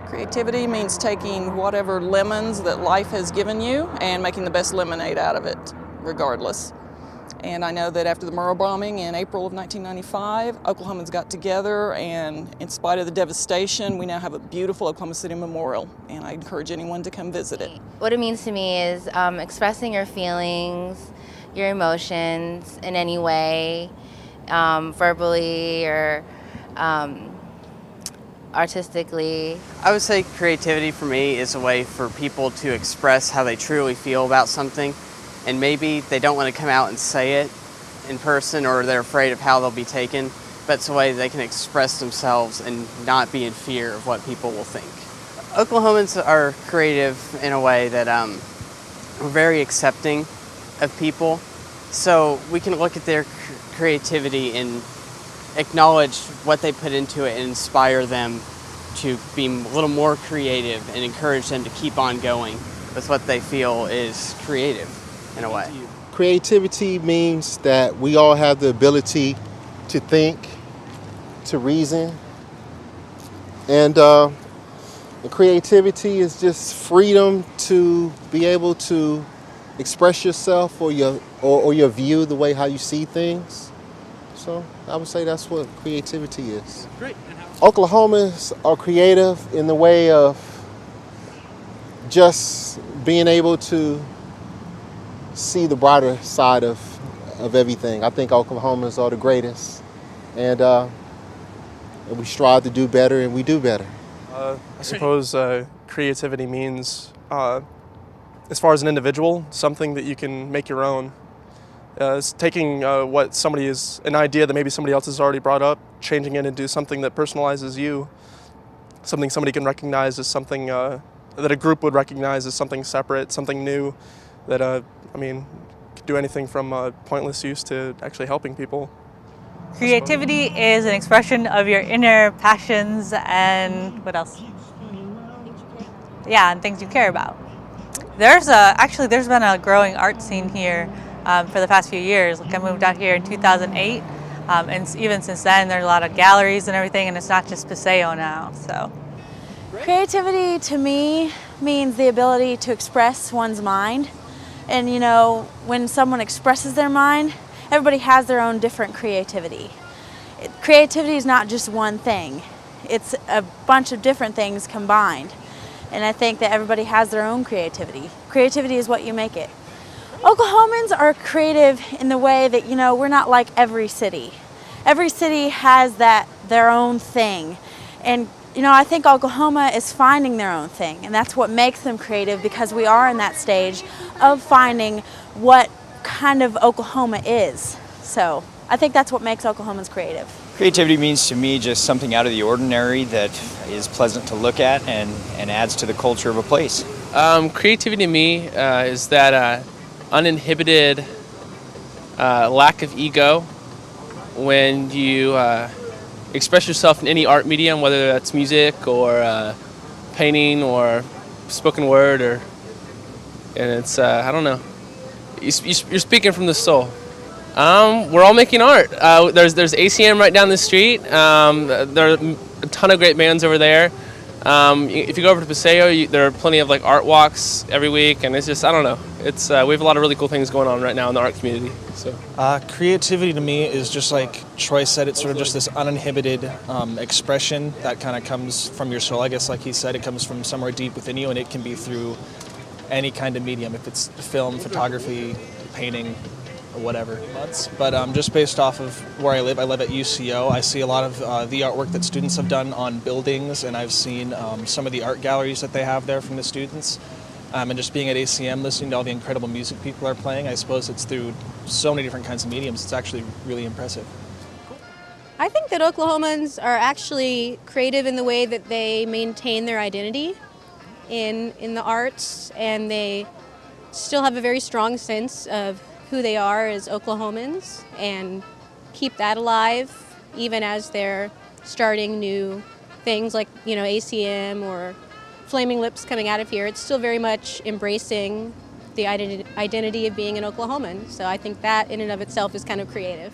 Creativity means taking whatever lemons that life has given you and making the best lemonade out of it, regardless. And I know that after the Murrah bombing in April of 1995, Oklahomans got together, and in spite of the devastation, we now have a beautiful Oklahoma City Memorial, and I encourage anyone to come visit it. What it means to me is expressing your feelings, your emotions in any way, verbally or artistically. I would say creativity for me is a way for people to express how they truly feel about something, and maybe they don't want to come out and say it in person, or they're afraid of how they'll be taken, but it's a way they can express themselves and not be in fear of what people will think. Oklahomans are creative in a way that we're very accepting of people, so we can look at their creativity and acknowledge what they put into it and inspire them to be a little more creative and encourage them to keep on going with what they feel is creative in a way. Creativity means that we all have the ability to think, to reason, and creativity is just freedom to be able to express yourself or your view, the way how you see things. So I would say that's what creativity is. Great. Oklahomans are creative in the way of just being able to see the brighter side of everything. I think Oklahomans are the greatest, and we strive to do better, and we do better. I suppose creativity means, as far as an individual, something that you can make your own. It's taking what somebody is, an idea that maybe somebody else has already brought up, changing it into something that personalizes you, something somebody can recognize as something that a group would recognize as something separate, something new that, could do anything from pointless use to actually helping people. Creativity is an expression of your inner passions and what else? Yeah, and things you care about. There's been a growing art scene here for the past few years. Like, I moved out here in 2008, and even since then there's a lot of galleries and everything, and it's not just Paseo now. So, creativity to me means the ability to express one's mind. And when someone expresses their mind, everybody has their own different creativity. Creativity is not just one thing. It's a bunch of different things combined. And I think that everybody has their own creativity. Creativity is what you make it. Oklahomans are creative in the way that, we're not like every city. Every city has their own thing. And, I think Oklahoma is finding their own thing. And that's what makes them creative, because we are in that stage of finding what kind of Oklahoma is. So I think that's what makes Oklahomans creative. Creativity means to me just something out of the ordinary that is pleasant to look at and adds to the culture of a place. Creativity to me is that uninhibited lack of ego when you express yourself in any art medium, whether that's music or painting or spoken word, and it's I don't know. You're speaking from the soul. We're all making art. There's ACM right down the street. There are a ton of great bands over there. If you go over to Paseo, there are plenty of art walks every week, and it's just, I don't know. It's we have a lot of really cool things going on right now in the art community. So creativity to me is just like Troy said. It's sort of just this uninhibited expression that kind of comes from your soul. I guess, like he said, it comes from somewhere deep within you, and it can be through any kind of medium, if it's film, photography, painting, or whatever. But just based off of where I live at UCO. I see a lot of the artwork that students have done on buildings, and I've seen some of the art galleries that they have there from the students. And just being at ACM, listening to all the incredible music people are playing, I suppose it's through so many different kinds of mediums. It's actually really impressive. I think that Oklahomans are actually creative in the way that they maintain their identity in the arts, and they still have a very strong sense of who they are as Oklahomans and keep that alive even as they're starting new things like, ACM or Flaming Lips coming out of here. It's still very much embracing the identity of being an Oklahoman. So I think that in and of itself is kind of creative.